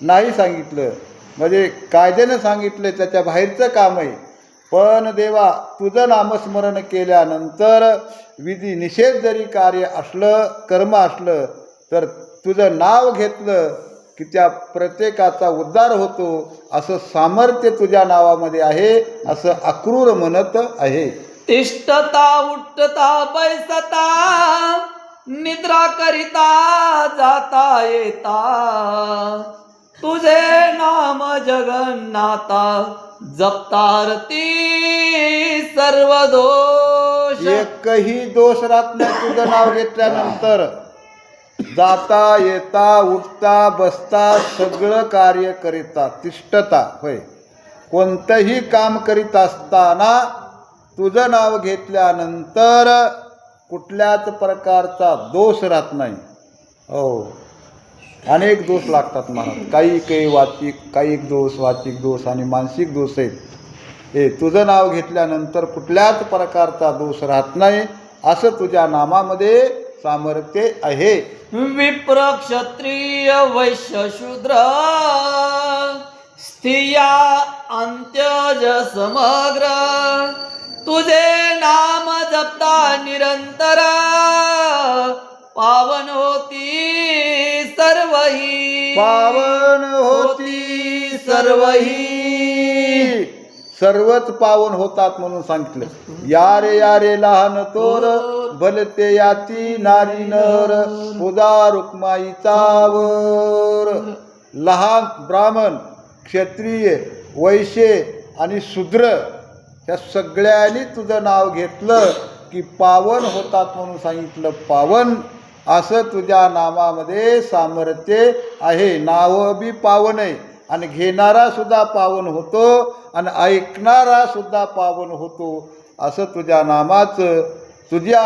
नाही सांगितलं, म्हणजे कायद्यानं सांगितलं, त्याच्या बाहेरचं काम आहे. पण देवा तुझं नामस्मरण केल्यानंतर विधी निषेध जरी कार्य असलं, कर्म असलं, तर तुझं नाव घेतलं की त्या प्रत्येकाचा उद्धार होतो. असं सामर्थ्य तुझ्या नावामध्ये आहे, असं अक्रूर म्हणत आहे. तिष्ठता उठता बैसता निद्रा करिता जाता येता तुझे नाम जगन्नाथा जपतारती सर्व दोष. एकही दोष राहत नाही तुझं नाव घेतल्यानंतर. जाता येता उठता बसता सगळं कार्य करिता तिष्ठता होय. कोणतंही काम करीत असताना तुझं नाव घेतल्यानंतर कुठल्याच प्रकारचा दोष राहत नाही. हो, अनेक दोष लागतात महाराज. काही वाचिक, काही दोष वाचिक दोष आणि मानसिक दोष आहेत. हे तुझं नाव घेतल्यानंतर कुठल्याच प्रकारचा दोष राहत नाही, असं तुझ्या नामामध्ये सामर्थ्य आहे. विप्र क्षत्रिय वैश्य शूद्र स्त्रिया अंत्यज समग्र तुझे नाम जपता निरंतर पावन होती सर्वही. पावन होती सर्वही. सर्वच पावन होतात म्हणून सांगितलं. या रे लहान तोर भलते याती नारी नर उदा रुक्माईचा वर. लहान ब्राह्मण, क्षत्रिय, वैश्य आणि शूद्र ह्या सगळ्यांनी तुझं नाव घेतलं की पावन होतात म्हणून सांगितलं. पावन असं तुझ्या नामामध्ये सामर्थ्य आहे. नाव बी पावन आहे आणि घेणारा सुद्धा पावन होतो आणि ऐकणारा सुद्धा पावन होतो. असं तुझ्या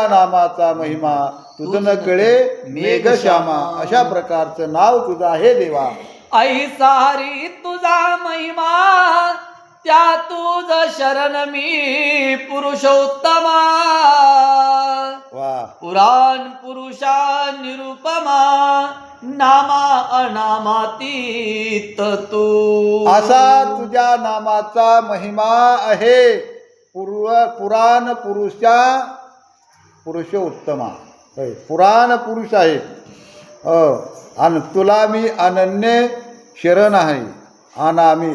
नामाचा महिमा तुझं न कळे मेघश्यामा. अशा प्रकारचं नाव तुझं आहे देवा. ऐसारी तुझा महिमा त्या तुझ शरण मी पुरुषोत्तमा. वा, पुराण पुरुषा निरुपमा नामा अनामातीत तू. असा तुझ्या नामाचा महिमा आहे. पुराण पुरुषा पुरुषोत्तमा. पुराण पुरुष आहे आणि तुला मी अनन्य शरण आहे. अनामी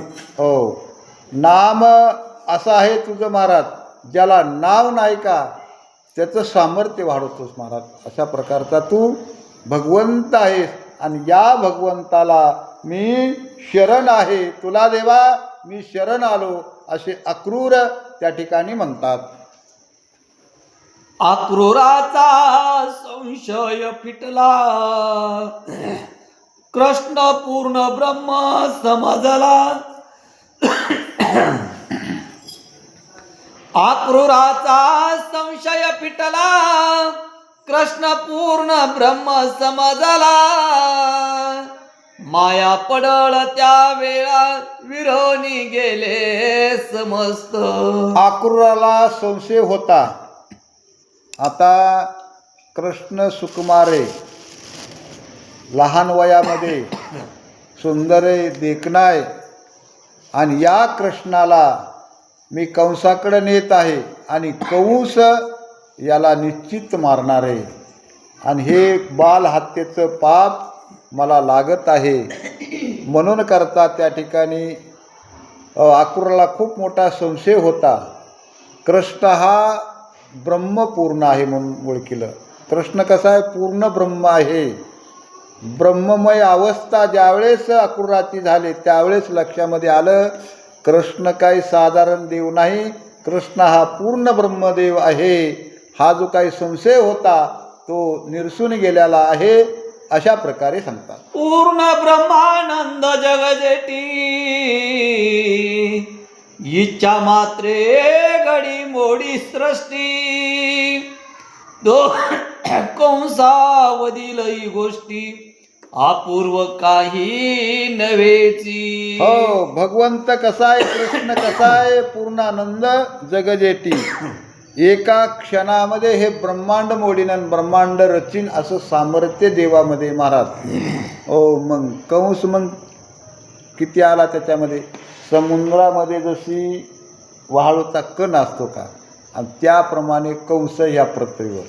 नाम असं आहे तुझं महाराज. ज्याला नाव नाही का त्याचं सामर्थ्य वाढवतोस महाराज. अशा प्रकारचा तू भगवंत आहेस आणि या भगवंताला मी शरण आहे. तुला देवा मी शरण आलो असे अक्रूर त्या ठिकाणी म्हणतात. अक्रूराचा संशय फिटला कृष्ण पूर्ण ब्रह्म समजला. अक्रूराचा संशय फिटला कृष्ण पूर्ण ब्रह्म समजला. माया पडळ त्या वेळा विरोनी गेले समस्त. अक्रूराला संशय होता. आता कृष्ण सुकुमारे, लहान वयामध्ये सुंदर देखणाय आणि या कृष्णाला मी कंसाकडे नेत आहे आणि कंस याला निश्चित मारणार आहे आणि हे बाल हत्येचं पाप मला लागत आहे. म्हणून करता त्या ठिकाणी अक्रूराला खूप मोठा संशय होता. कृष्ण हा ब्रह्मपूर्ण आहे म्हणून ओळखलं. कृष्ण कसा आहे? पूर्ण ब्रह्म आहे. ब्रह्ममय अवस्था ज्यावेळेस अक्रूराची झाली त्यावेळेस लक्षामध्ये आलं कृष्ण काही साधारण देव नाही, कृष्ण हा पूर्ण ब्रह्मदेव आहे. हा जो काही संशय होता तो निरसून गेलेला आहे. अशा प्रकारे सांगतात. पूर्ण ब्रह्मानंद जगजेटी इच्छा मात्रे घडी मोडी सृष्टी दो कंसावधील ही गोष्टी अपूर्व काही नव्हेची. हो, भगवंत कसा आहे? कृष्ण कसा आहे? पूर्णानंद जगजेटी. एका क्षणामध्ये हे ब्रह्मांड मोडीन आणि ब्रह्मांड रचीन असं सामर्थ्य देवामध्ये महाराज. हो, मग कंस मग किती आला त्याच्यामध्ये? समुद्रामध्ये जशी वाळूचा कण असतो का, आणि त्याप्रमाणे कंस या पृथ्वीवर,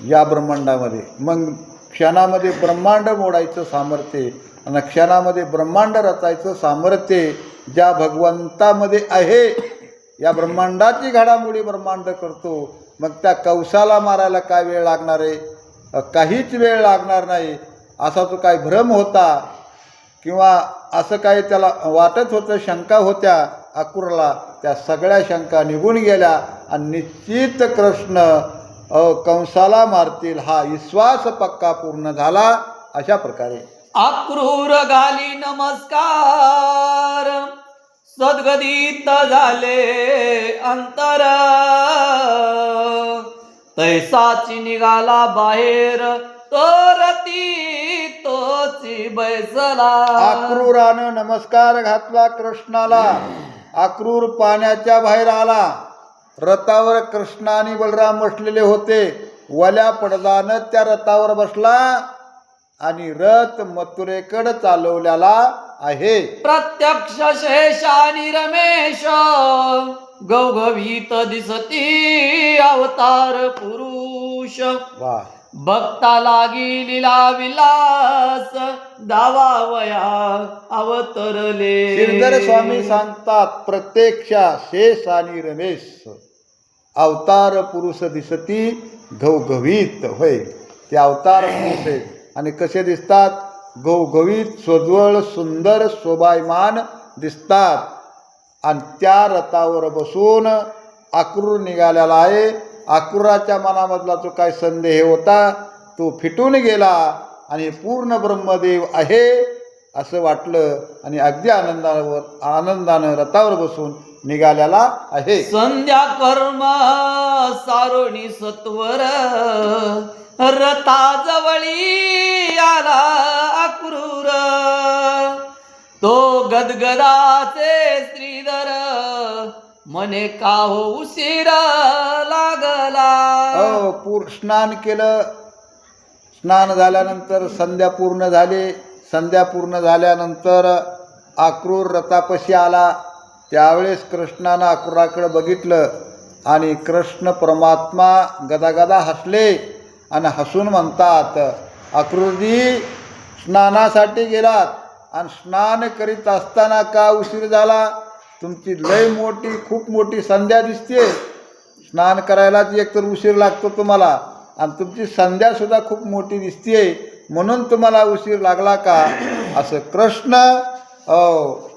या ब्रह्मांडामध्ये. मग क्षणामध्ये ब्रह्मांड मोडायचं सामर्थ्य आणि क्षणामध्ये ब्रह्मांड रचायचं सामर्थ्य ज्या भगवंतामध्ये आहे. या ब्रह्मांडाची घडामोडी ब्रह्मांड करतो. मग त्या कंसाला मारायला काय वेळ लागणार आहे? काहीच वेळ लागणार नाही. असा तो काय भ्रम होता किंवा असं काही त्याला वाटत होतं, शंका होत्या अक्रूरला, त्या सगळ्या शंका निघून गेल्या आणि निश्चित कृष्ण कंसाला मारतील हा विश्वास पक्का पूर्ण झाला. अशा प्रकारे अक्रूर घाली नमस्कार, सद्गदित झाले अंतर, तैसाची निघाला बाहेर, तो रती तोची बैसला. अक्रूरानं नमस्कार घातला कृष्णाला. अक्रूर पाण्याच्या बाहेर आला. रथावर कृष्ण आणि बलराम बसलेले होते. वल्या पडदानं त्या रथावर बसला आणि रथ मथुरेकडे चालवलेला आहे. प्रत्यक्ष शेष आणि रमेश, गवगवीत दिसती अवतार पुरुष. वा, भक्ता लागी लीला विलास, दावावया अवतरले. श्रीधर स्वामी सांगतात, प्रत्यक्ष शेष आणि रमेश अवतार पुरुष दिसती घवघवीत. होय, ते अवतार पुरुष आहेत. आणि कसे दिसतात? घवघवीत, सोज्वळ, सुंदर, शोभायमान दिसतात. आणि त्या रथावर बसून अक्रूर निघालेला आहे. अक्रूराच्या मनामधला जो काय संदेह होता तो फिटून गेला आणि पूर्ण ब्रह्मदेव आहे असं वाटलं आणि अगदी आनंदानं रथावर बसून निघालेला आहे. संध्या कर्म सारोणी सत्वर, रथाजवळी आला अक्रूर, तो गदगदाचे श्रीधर, मने का हो उशीर लागला. स्नान केलं. स्नान झाल्यानंतर संध्या पूर्ण झाली. संध्या पूर्ण झाल्यानंतर अक्रूर रथापाशी आला. त्यावेळेस कृष्णानं अक्रूराकडे बघितलं आणि कृष्ण परमात्मा गदागदा हसले आणि हसून म्हणतात, अक्रूरजी स्नानासाठी गेलात आणि स्नान करीत असताना का उशीर झाला? तुमची लय मोठी, खूप मोठी संध्या दिसते. स्नान करायलाच एकतर उशीर लागतो तुम्हाला आणि तुमची संध्यासुद्धा खूप मोठी दिसते, म्हणून तुम्हाला उशीर लागला का? असं कृष्ण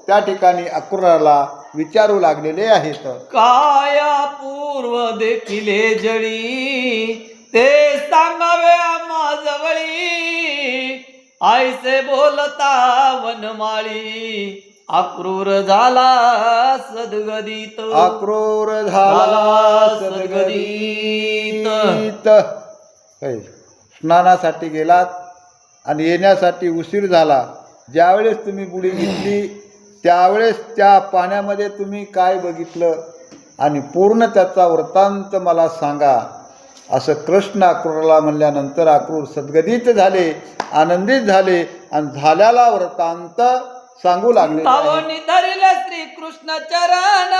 त्या ठिकाणी अक्रूराला विचारू लागलेले आहेत. काया पूर्व देखिले जळी, ते सांगावे आम्हा जवळी, आईसे बोलता वनमाळी, अक्रूर झाला सद्गदित. अक्रूर झाला सद्गदित. स्नानासाठी गेलात आणि येण्यासाठी उशीर झाला. ज्यावेळेस तुम्ही बुडी घेतली त्यावेळेस त्या पाण्यामध्ये तुम्ही काय बघितलं आणि पूर्ण त्याचा वृत्तांत मला सांगा. असं कृष्ण अक्रूराला म्हणल्यानंतर अक्रूर सद्गदित झाले, आनंदित झाले आणि झाल्याला वृत्तांत सांगू लागले. धरिले श्री कृष्ण चरण,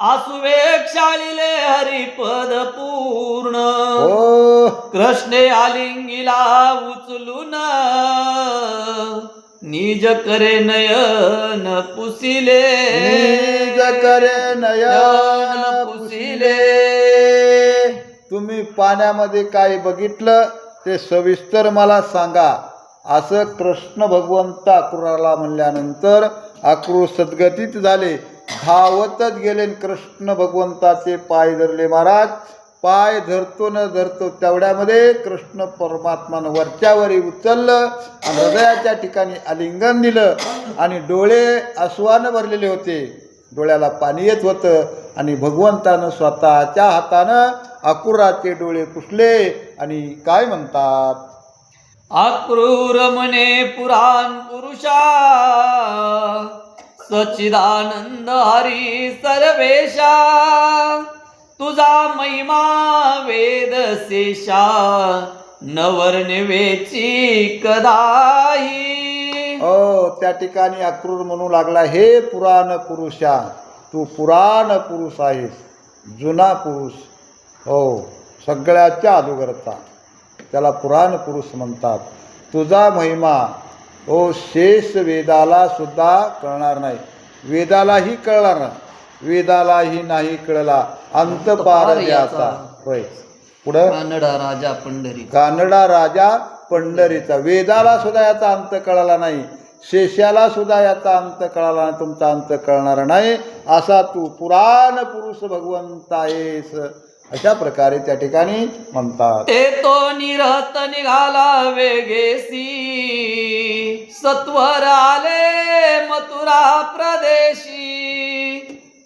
आसुवे क्षाळिले हरिपद पूर्ण. कृष्णे आलिंगीला उचलून, निज करे नयन पुसिले. निज करे नयन पुसिले. तुम्ही पाण्यामध्ये काय बघितलं ते सविस्तर मला सांगा. असं कृष्ण भगवंत अक्रूराला म्हणल्यानंतर अक्रूर सद्गदित झाले. धावतच गेले. कृष्ण भगवंताचे पाय धरले. महाराज पाय धरतो न धरतो तेवढ्यामध्ये कृष्ण परमात्मानं वरच्यावरी उचललं आणि हृदयाच्या ठिकाणी आलिंगन दिलं आणि डोळे अश्वानं भरलेले होते. डोळ्याला पाणी येत होतं आणि भगवंतानं स्वतःच्या हातानं अक्रूराचे डोळे पुसले आणि काय म्हणतात, अक्रूर म्हणे पुराण पुरुषा, सच्चिदानंद हरी सर्वेशा, तुझा महिमा वेद शेषा, नवर्णवेची कदाही. त्या ठिकाणी अक्रूर म्हणू लागला, हे पुराण पुरुषा, तू पुराण पुरुष आहेस, जुना पुरुष. हो, सगळ्याच्या अगोदरचा, त्याला पुराण पुरुष म्हणतात. तुझा महिमा शेष वेदाला सुद्धा कळणार नाही, वेदालाही कळणार नाही, वेदालाही नाही कळला अंतपार याचा. होय, पुढं कानडा राजा पंढरी, कानडा राजा पंढरीचा. वेदाला सुद्धा याचा अंत कळाला नाही, शेषाला सुद्धा याचा अंत कळाला नाही, तुमचा अंत कळणार नाही, असा तू पुराण पुरुष भगवंत आहेस, अशा प्रकारे त्या ठिकाणी म्हणतात. ते तो निरत निघाला वेगेसी, सत्वर आले मथुरा प्रदेशी,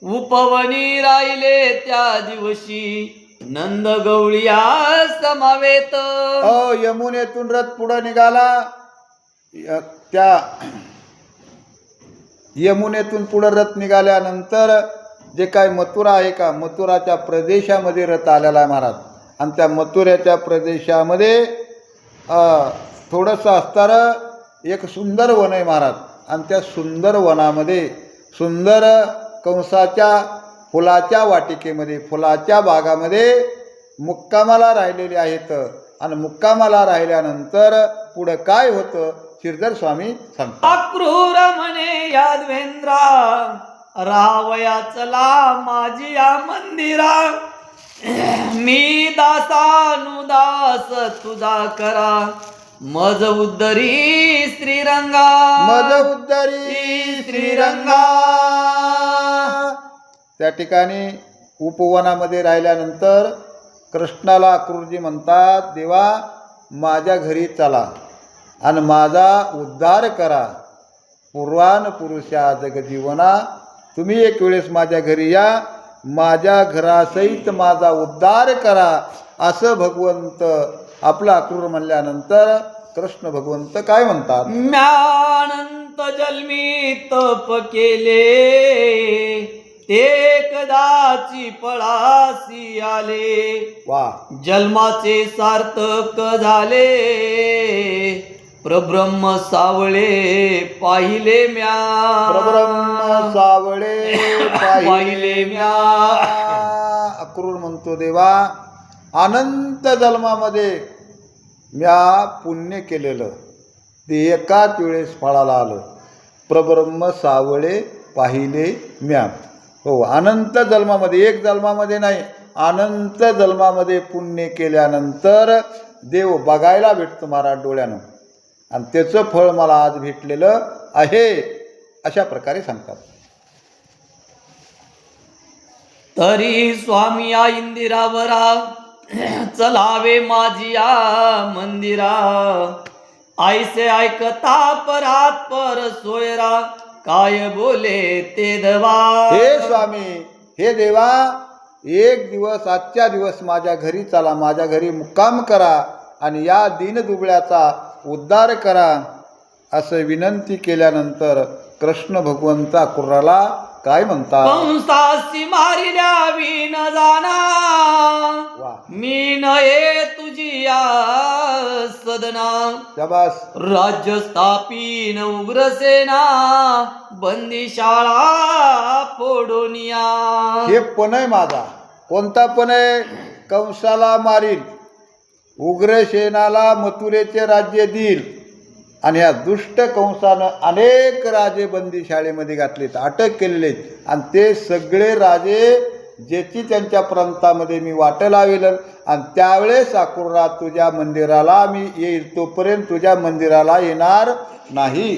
उपवनी राहिले त्या दिवशी, नंद गवळिया समावेत. यमुनेतून रथ पुढे निघाला, त्या यमुनेतून पुढे रथ निघाल्यानंतर जे काय मथुरा आहे का, मथुराच्या प्रदेशामध्ये रथ आलेला आहे महाराज. आणि त्या मथुऱ्याच्या प्रदेशामध्ये थोडंसं असताना एक सुंदर वन आहे महाराज. आणि त्या सुंदर वनामध्ये सुंदर कंसाच्या फुलाच्या वाटिकेमध्ये, फुलाच्या बागामध्ये मुक्कामाला राहिलेले आहेत. आणि मुक्कामाला राहिल्यानंतर पुढं काय होतं श्रीधर स्वामी सांगतात. अक्रूर म्हणे यादवेंद्रा, रावया चला माझी या मंदिरा, मी दासानुदास तुझा करा, मज उद्धरी श्रीरंगा, मज उद्धरी श्रीरंगा. त्या ठिकाणी उपवनामध्ये राहिल्यानंतर कृष्णाला अक्रूरजी म्हणतात, देवा माझ्या घरी चला आणि माझा उद्धार करा, पुराण पुरुषा जगजीवना, तुम्ही एक वेळेस माझ्या घरी या, माझ्या घरासहित माझा उद्धार करा, असं भगवंत आपला अक्रूर म्हणल्यानंतर कृष्ण भगवंत काय म्हणतात. म्यानंत जन्मी तप केले, ते कदाची पळासी आले, वा, जन्माचे सार्थक झाले, प्रब्रह्म सावळे पाहिले म्या, प्रब्रह्म सावळे पाहिले म्या. अक्रूर म्हणतो, देवा अनंत जन्मामध्ये म्या पुण्य केलेलं ते एकाच वेळेस फळाला आलं, प्रब्रह्म सावळे पाहिले म्या. हो, अनंत जन्मामध्ये, एक जन्मामध्ये नाही, अनंत जन्मामध्ये पुण्य केल्यानंतर देव बघायला भेटतो महाराज डोळ्यानं, आणि त्याचं फळ मला आज भेटलेलं आहे, अशा प्रकारे सांगतात. तरी स्वामी या इंदिरावरा, चलावे माझी या मंदिरा, ऐसे ऐकता परात पर सोयरा, काय बोले ते देवा. हे स्वामी, हे देवा, एक दिवस, आजच्या दिवस माझ्या घरी चला, माझ्या घरी मुक्काम करा आणि या दीनदुबळ्याचा उद्धार करा, असं विनंती केल्यानंतर कृष्ण भगवंत अक्रूराला काय म्हणतात. कंसासी मारिल्या विन जाना, वा, मी नये तुझी या सदना, शाबास. राज्य स्थापीन उग्रसेना, बंदीशाळा फोडोनिया. हे पण आहे माझा, कोणता पण आहे, कंसाला मारील, उग्रसेनाला मथुरेचे राज्य देईल, आणि या दुष्ट कंसानं अनेक राजे बंदीशाळेमध्ये घातलेत, अटक केलेले आहेत, आणि ते सगळे राजे ज्याची त्यांच्या प्रांतामध्ये मी वाट लावेल, आणि त्यावेळेस अक्रूरा तुझ्या मंदिराला मी येईल, तोपर्यंत तुझ्या मंदिराला येणार नाही.